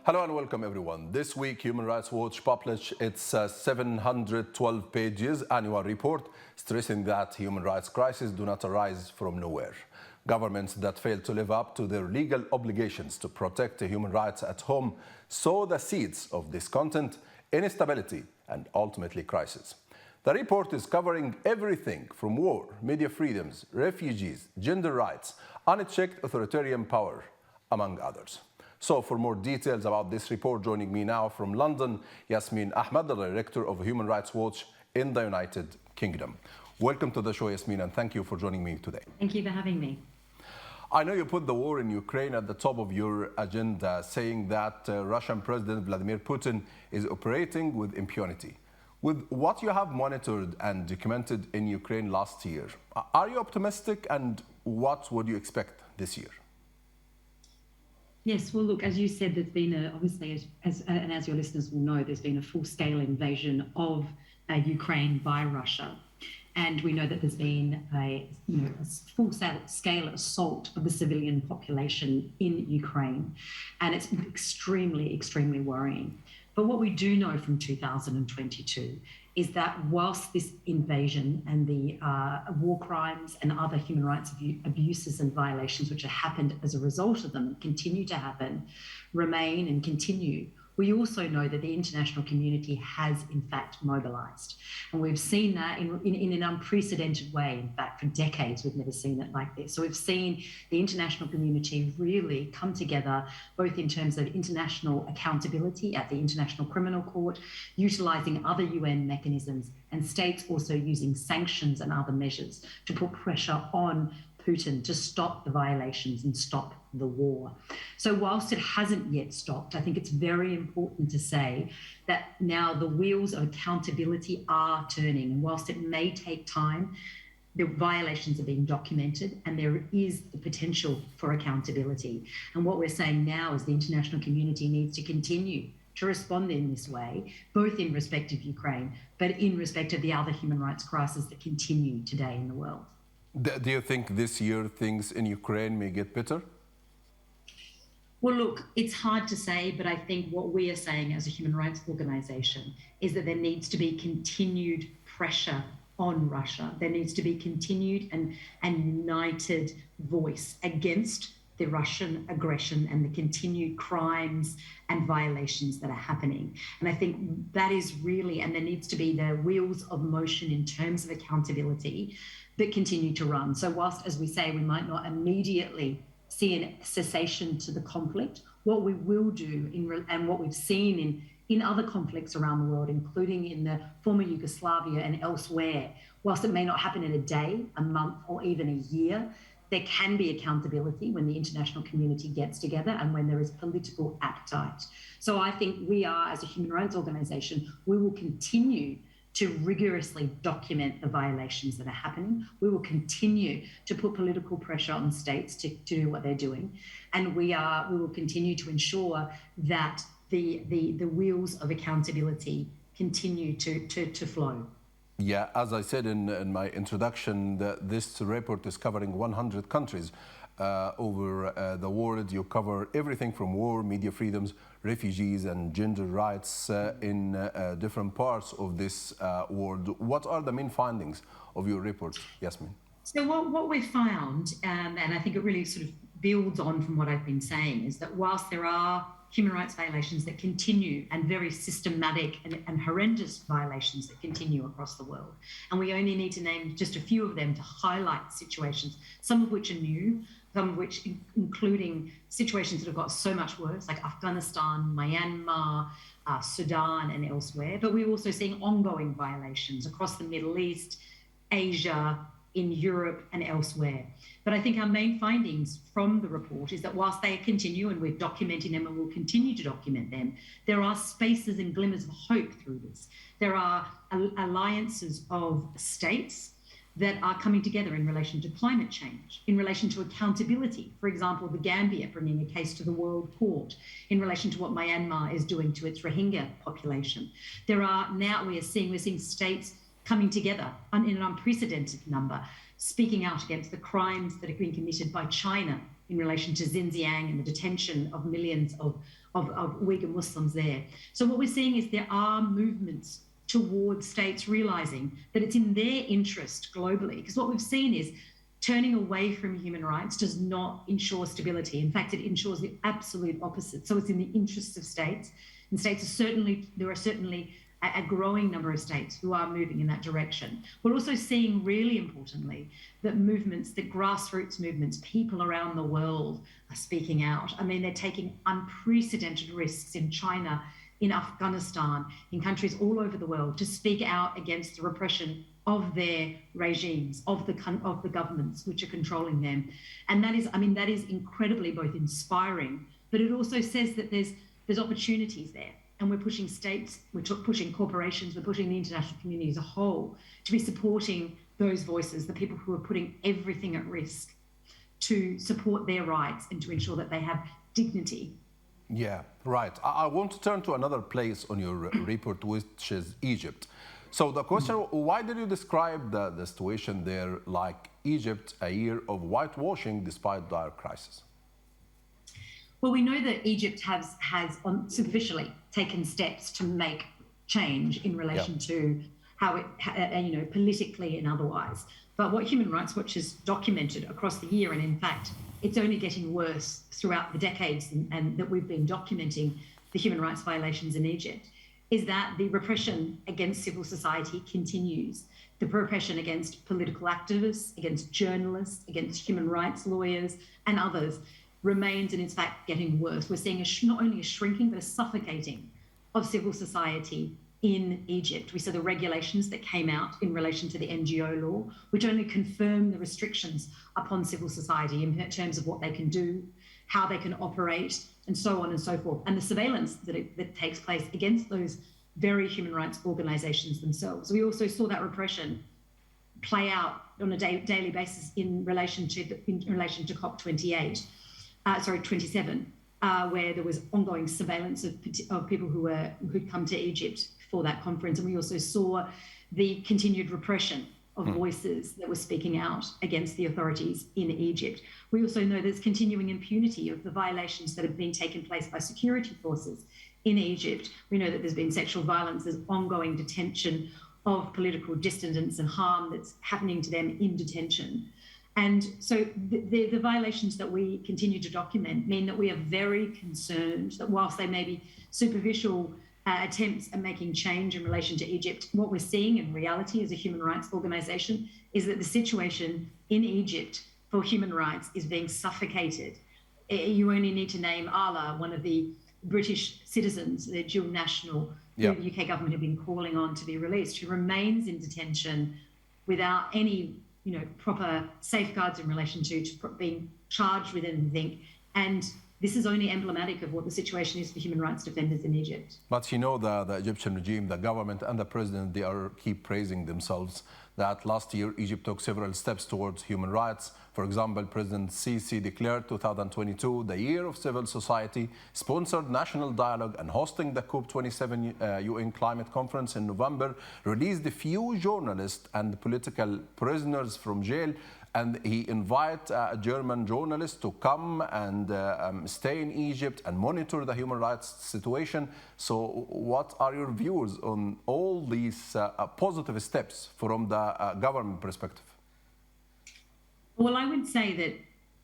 Hello and welcome everyone. This week Human Rights Watch published its 712 pages annual report stressing that human rights crises do not arise from nowhere. Governments that fail to live up to their legal obligations to protect human rights at home sow the seeds of discontent, instability and ultimately crisis. The report is covering everything from war, media freedoms, refugees, gender rights, unchecked authoritarian power, among others. So for more details about this report, joining me now from London, Yasmin Ahmed, the Director of Human Rights Watch in the United Kingdom. Welcome to the show, Yasmin, and thank you for joining me today. Thank you for having me. I know you put the war in Ukraine at the top of your agenda, saying that Russian President Vladimir Putin is operating with impunity. With what you have monitored and documented in Ukraine last year, are you optimistic, and what would you expect this year? Yes, well, look, as you said, there's been obviously, as your listeners will know, there's been a full-scale invasion of Ukraine by Russia. And we know that there's been a full-scale assault of the civilian population in Ukraine. And it's extremely, extremely worrying. But what we do know from 2022 is that whilst this invasion and the war crimes and other human rights abuses and violations which have happened as a result of them continue to happen, remain and continue, we also know that the international community has in fact mobilised. And we've seen that in an unprecedented way. In fact, for decades, we've never seen it like this. So we've seen the international community really come together, both in terms of international accountability at the International Criminal Court, utilising other UN mechanisms, and states also using sanctions and other measures to put pressure on Putin to stop the violations and stop the war. So whilst it hasn't yet stopped, I think it's very important to say that now the wheels of accountability are turning. And whilst it may take time, the violations are being documented and there is the potential for accountability. And what we're saying now is the international community needs to continue to respond in this way, both in respect of Ukraine, but in respect of the other human rights crises that continue today in the world. Do you think this year things in Ukraine may get better? Well, look, it's hard to say, but I think what we are saying as a human rights organisation is that there needs to be continued pressure on Russia. There needs to be continued and united voice against the Russian aggression and the continued crimes and violations that are happening. And I think that is really, and there needs to be the wheels of motion in terms of accountability that continue to run. So whilst, as we say, we might not immediately see a cessation to the conflict, what we will do and what we've seen in other conflicts around the world, including in the former Yugoslavia and elsewhere, whilst it may not happen in a day, a month, or even a year, there can be accountability when the international community gets together and when there is political appetite. So I think we are, as a human rights organisation, we will continue to rigorously document the violations that are happening. We will continue to put political pressure on states to do what they're doing. And we will continue to ensure that the wheels of accountability continue to flow. Yeah, as I said in my introduction, this report is covering 100 countries over the world. You cover everything from war, media freedoms, refugees and gender rights in different parts of this world. What are the main findings of your report, Yasmin? So what we found, and I think it really sort of builds on from what I've been saying, is that whilst there are human rights violations that continue and very systematic and horrendous violations that continue across the world, and we only need to name just a few of them to highlight situations, some of which are new, some of which including situations that have got so much worse, like Afghanistan, Myanmar, Sudan and elsewhere. But we're also seeing ongoing violations across the Middle East, Asia, in Europe and elsewhere. But I think our main findings from the report is that whilst they continue and we're documenting them and we'll continue to document them, there are spaces and glimmers of hope through this. There are alliances of states that are coming together in relation to climate change, in relation to accountability. For example, the Gambia bringing a case to the World Court in relation to what Myanmar is doing to its Rohingya population. We're seeing states coming together in an unprecedented number, speaking out against the crimes that are being committed by China in relation to Xinjiang and the detention of millions of Uyghur Muslims there. So what we're seeing is there are movements towards states realising that it's in their interest globally, because what we've seen is turning away from human rights does not ensure stability. In fact, it ensures the absolute opposite. So it's in the interests of states, and there are certainly a growing number of states who are moving in that direction. We're also seeing, really importantly, that grassroots movements, people around the world are speaking out. I mean, they're taking unprecedented risks in China, in Afghanistan, in countries all over the world to speak out against the repression of their regimes, of the governments which are controlling them. And that is incredibly both inspiring, but it also says that there's opportunities there. And we're pushing states, we're pushing corporations, we're pushing the international community as a whole to be supporting those voices, the people who are putting everything at risk to support their rights and to ensure that they have dignity. Yeah, right. I want to turn to another place on your report, which is Egypt. So the question, why did you describe the situation there like Egypt, a year of whitewashing despite dire crisis? Well, we know that Egypt has superficially taken steps to make change in relation to how it, politically and otherwise. But what Human Rights Watch has documented across the year, and in fact, it's only getting worse throughout the decades and that we've been documenting the human rights violations in Egypt, is that the repression against civil society continues. The repression against political activists, against journalists, against human rights lawyers and others remains, and in fact getting worse. We're seeing not only a shrinking but a suffocating of civil society in Egypt. We saw the regulations that came out in relation to the NGO law, which only confirm the restrictions upon civil society in terms of what they can do, how they can operate, and so on and so forth, and the surveillance that takes place against those very human rights organisations themselves. We also saw that repression play out on a daily basis in relation to COP28. 27, where there was ongoing surveillance of people who'd come to Egypt for that conference. And we also saw the continued repression of voices that were speaking out against the authorities in Egypt. We also know there's continuing impunity of the violations that have been taking place by security forces in Egypt. We know that there's been sexual violence, there's ongoing detention of political dissidents and harm that's happening to them in detention. And so the violations that we continue to document mean that we are very concerned that whilst they may be superficial attempts at making change in relation to Egypt, what we're seeing in reality as a human rights organisation is that the situation in Egypt for human rights is being suffocated. You only need to name Ala, one of the British citizens, the dual national, who the UK government have been calling on to be released, who remains in detention without any proper safeguards in relation to being charged with anything. And this is only emblematic of what the situation is for human rights defenders in Egypt. But the Egyptian regime, the government and the president, they keep praising themselves that last year Egypt took several steps towards human rights. For example, President Sisi declared 2022 the year of civil society, sponsored national dialogue and hosting the COP27 UN climate conference in November, released a few journalists and political prisoners from jail, and he invited a German journalist to come and stay in Egypt and monitor the human rights situation. So what are your views on all these positive steps from the government perspective? Well, I would say that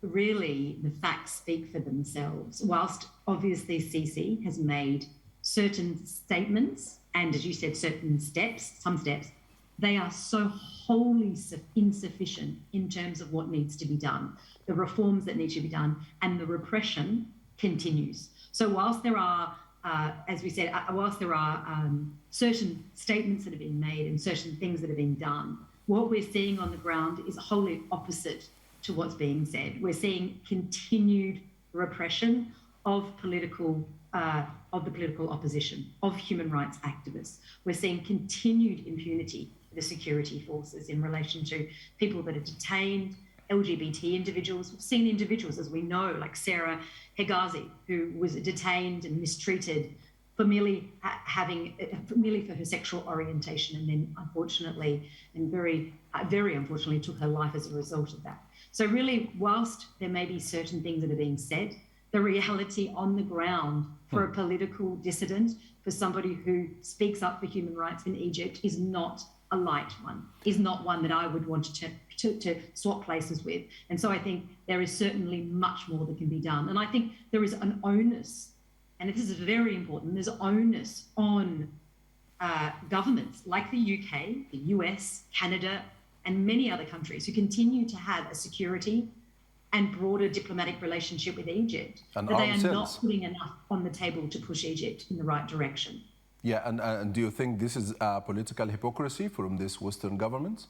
really the facts speak for themselves. Whilst obviously Sisi has made certain statements and, as you said, some steps, they are so wholly insufficient in terms of what needs to be done, the reforms that need to be done, and the repression continues. So whilst there are, as we said, certain statements that have been made and certain things that have been done, what we're seeing on the ground is wholly opposite to what's being said. We're seeing continued repression of the political opposition, of human rights activists. We're seeing continued impunity for the security forces in relation to people that are detained, LGBT individuals. We've seen individuals, as we know, like Sarah Hegazi, who was detained and mistreated for merely for her sexual orientation, and then unfortunately, and very unfortunately, took her life as a result of that. So really, whilst there may be certain things that are being said, the reality on the ground for a political dissident, for somebody who speaks up for human rights in Egypt, is not a light one, is not one that I would want to swap places with. And so I think there is certainly much more that can be done. And I think there is an onus, and this is very important, there's onus on governments like the UK, the US, Canada, and many other countries who continue to have a security and broader diplomatic relationship with Egypt, and that they are not putting enough on the table to push Egypt in the right direction. Yeah, and do you think this is political hypocrisy from this Western government?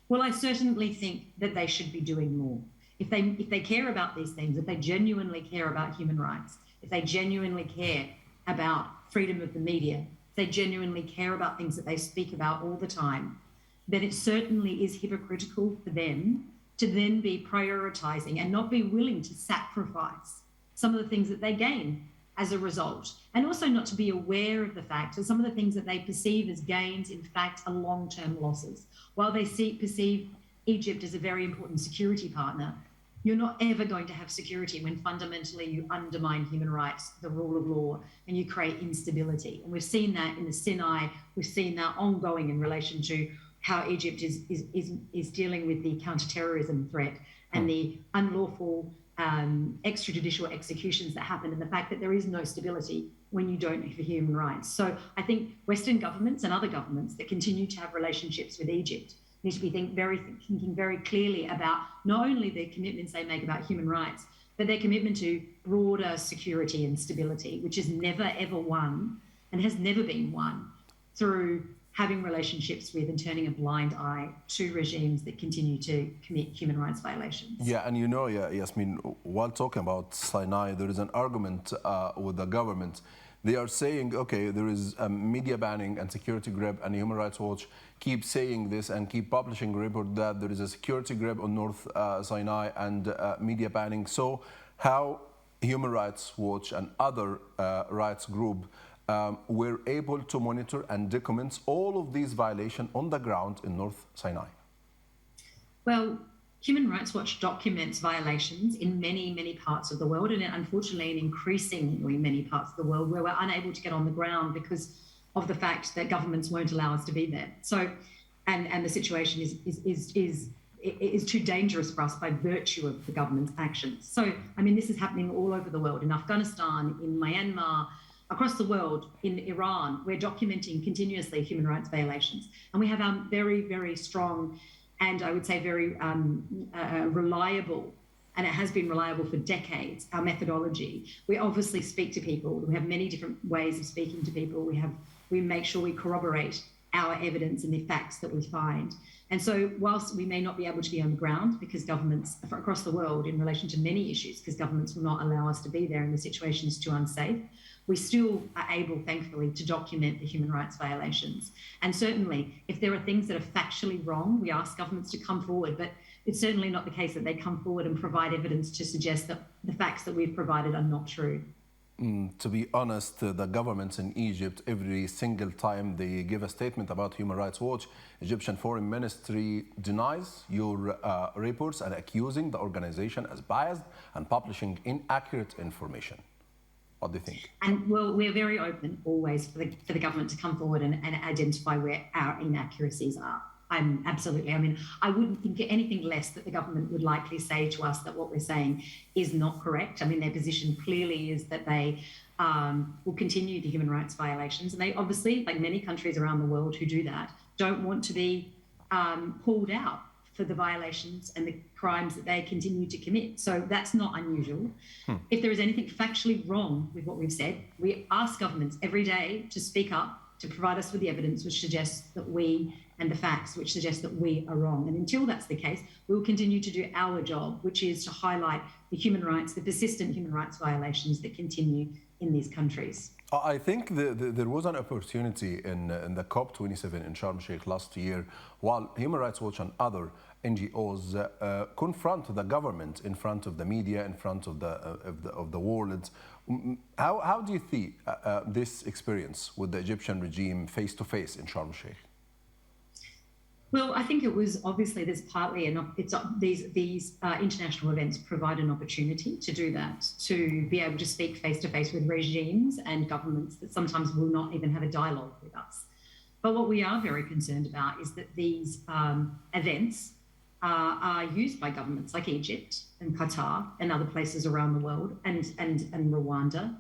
Well, I certainly think that they should be doing more. If they care about these things, if they genuinely care about human rights, if they genuinely care about freedom of the media, if they genuinely care about things that they speak about all the time, then it certainly is hypocritical for them to then be prioritising and not be willing to sacrifice some of the things that they gain as a result, and also not to be aware of the fact that some of the things that they perceive as gains, in fact, are long-term losses. While they perceive Egypt as a very important security partner, you're not ever going to have security when fundamentally you undermine human rights, the rule of law, and you create instability. And we've seen that in the Sinai. We've seen that ongoing in relation to how Egypt is dealing with the counterterrorism threat and the unlawful extrajudicial executions that happen, and the fact that there is no stability when you don't have human rights. So I think Western governments and other governments that continue to have relationships with Egypt need to be thinking very clearly about not only the commitments they make about human rights, but their commitment to broader security and stability, which is never, ever won and has never been won through having relationships with and turning a blind eye to regimes that continue to commit human rights violations. Yeah, and you know, Yasmin, while talking about Sinai, there is an argument with the government. They are saying, okay, there is a media banning and security grip, and Human Rights Watch keep saying this and keep publishing a report that there is a security grip on North Sinai and media banning. So how Human Rights Watch and other rights groups were able to monitor and document all of these violations on the ground in North Sinai? Well, Human Rights Watch documents violations in many, many parts of the world, and unfortunately in increasingly many parts of the world where we're unable to get on the ground because of the fact that governments won't allow us to be there. So, and the situation is too dangerous for us by virtue of the government's actions. So, I mean, this is happening all over the world, in Afghanistan, in Myanmar, across the world, in Iran. We're documenting continuously human rights violations. And we have our very, very strong and I would say very reliable, and it has been reliable for decades, our methodology. We obviously speak to people. We have many different ways of speaking to people. We make sure we corroborate our evidence and the facts that we find. And so whilst we may not be able to be on the ground because governments across the world in relation to many issues, because governments will not allow us to be there and the situation is too unsafe, we still are able, thankfully, to document the human rights violations. And certainly, if there are things that are factually wrong, we ask governments to come forward, but it's certainly not the case that they come forward and provide evidence to suggest that the facts that we've provided are not true. To be honest, the governments in Egypt, every single time they give a statement about Human Rights Watch, Egyptian Foreign Ministry denies your reports and accusing the organization as biased and publishing inaccurate information. What do you think? And well, we're very open always for the government to come forward and identify where our inaccuracies are. Absolutely. I mean, I wouldn't think anything less that the government would likely say to us that what we're saying is not correct. I mean, their position clearly is that they will continue the human rights violations. And they obviously, like many countries around the world who do that, don't want to be pulled out for the violations and the crimes that they continue to commit. So that's not unusual. If there is anything factually wrong with what we've said, we ask governments every day to speak up, to provide us with the evidence which suggests that we, and the facts which suggest that we are wrong. And until that's the case, we will continue to do our job, which is to highlight the human rights, the persistent human rights violations that continue in these countries. I think there was an opportunity in the COP27 in Sharm el-Sheikh last year, while Human Rights Watch and other NGOs confront the government in front of the media, in front of the world. How do you see this experience with the Egyptian regime face to face in Sharm el-Sheikh? Well, I think it was obviously there's partly these international events provide an opportunity to do that, to be able to speak face to face with regimes and governments that sometimes will not even have a dialogue with us. But what we are very concerned about is that these events are used by governments like Egypt and Qatar and other places around the world and Rwanda.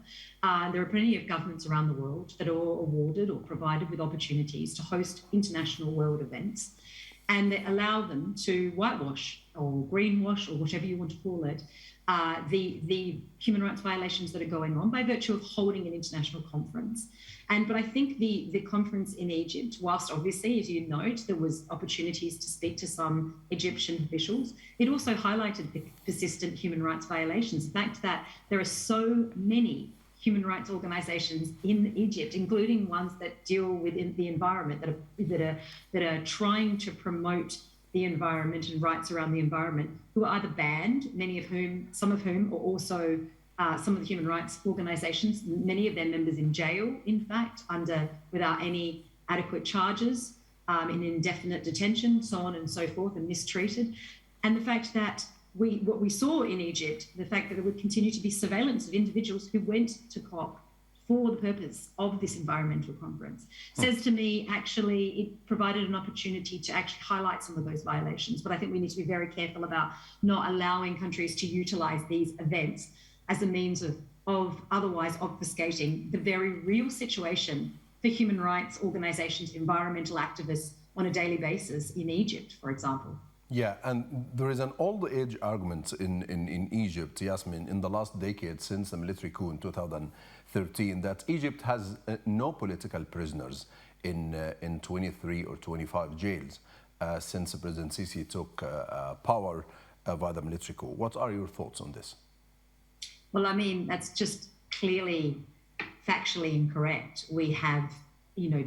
There are plenty of governments around the world that are awarded or provided with opportunities to host international world events, and they allow them to whitewash or greenwash or whatever you want to call it, the human rights violations that are going on by virtue of holding an international conference. But I think the conference in Egypt, whilst obviously, as you note, there was opportunities to speak to some Egyptian officials, it also highlighted the persistent human rights violations. The fact that there are so many human rights organisations in Egypt, including ones that deal with the environment, that are trying to promote the environment and rights around the environment, who are either banned, some of whom are also some of the human rights organisations, many of their members in jail, in fact, without any adequate charges, in indefinite detention, so on and so forth, and mistreated. And the fact that what we saw in Egypt, the fact that there would continue to be surveillance of individuals who went to COP for the purpose of this environmental conference, says to me, actually, it provided an opportunity to actually highlight some of those violations. But I think we need to be very careful about not allowing countries to utilise these events as a means of otherwise obfuscating the very real situation for human rights organisations, environmental activists on a daily basis in Egypt, for example. Yeah, and there is an old-age argument in Egypt, Yasmin, in the last decade since the military coup in 2013, that Egypt has no political prisoners in 23 or 25 jails since President Sisi took power via the military coup. What are your thoughts on this? Well, I mean, that's just clearly factually incorrect. We have,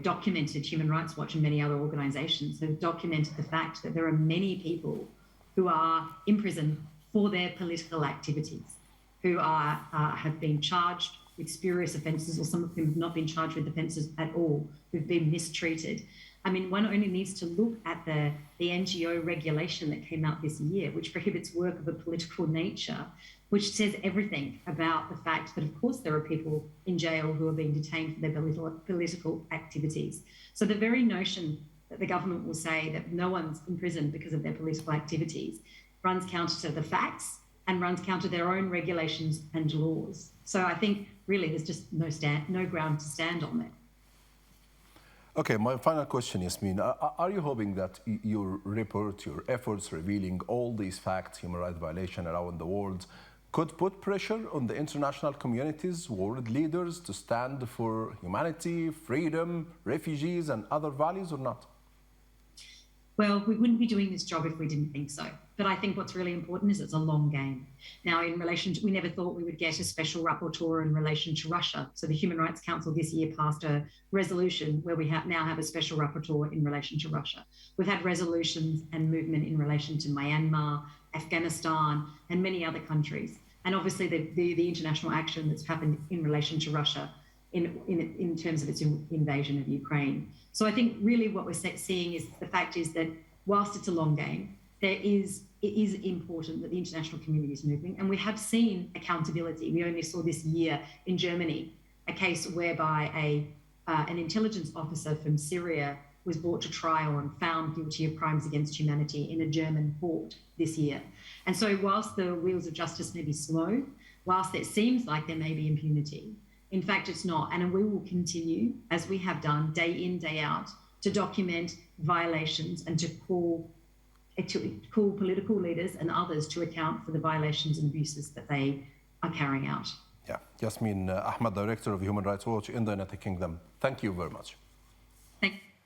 documented Human Rights Watch and many other organisations have documented the fact that there are many people who are in prison for their political activities, who have been charged with spurious offences, or some of them have not been charged with offences at all, who've been mistreated. I mean, one only needs to look at the NGO regulation that came out this year, which prohibits work of a political nature, which says everything about the fact that, of course, there are people in jail who are being detained for their political activities. So the very notion that the government will say that no one's in prison because of their political activities runs counter to the facts and runs counter their own regulations and laws. So I think really there's just no ground to stand on there. Okay, my final question, Yasmin. Are you hoping that your report, your efforts revealing all these facts, human rights violation around the world, could put pressure on the international communities, world leaders, to stand for humanity, freedom, refugees, and other values, or not? Well, we wouldn't be doing this job if we didn't think so. But I think what's really important is it's a long game. Now, we never thought we would get a special rapporteur in relation to Russia. So the Human Rights Council this year passed a resolution where we now have a special rapporteur in relation to Russia. We've had resolutions and movement in relation to Myanmar, Afghanistan, and many other countries. And obviously the international action that's happened in relation to Russia in terms of its invasion of Ukraine. So I think really what we're seeing is the fact is that whilst it's a long game, it is important that the international community is moving. And we have seen accountability. We only saw this year in Germany a case whereby an intelligence officer from Syria was brought to trial and found guilty of crimes against humanity in a German court this year. And so whilst the wheels of justice may be slow, whilst it seems like there may be impunity, in fact, it's not. And we will continue, as we have done day in, day out, to document violations and to call political leaders and others to account for the violations and abuses that they are carrying out. Yeah, Yasmin Ahmed, Director of Human Rights Watch in the United Kingdom. Thank you very much. Thank you.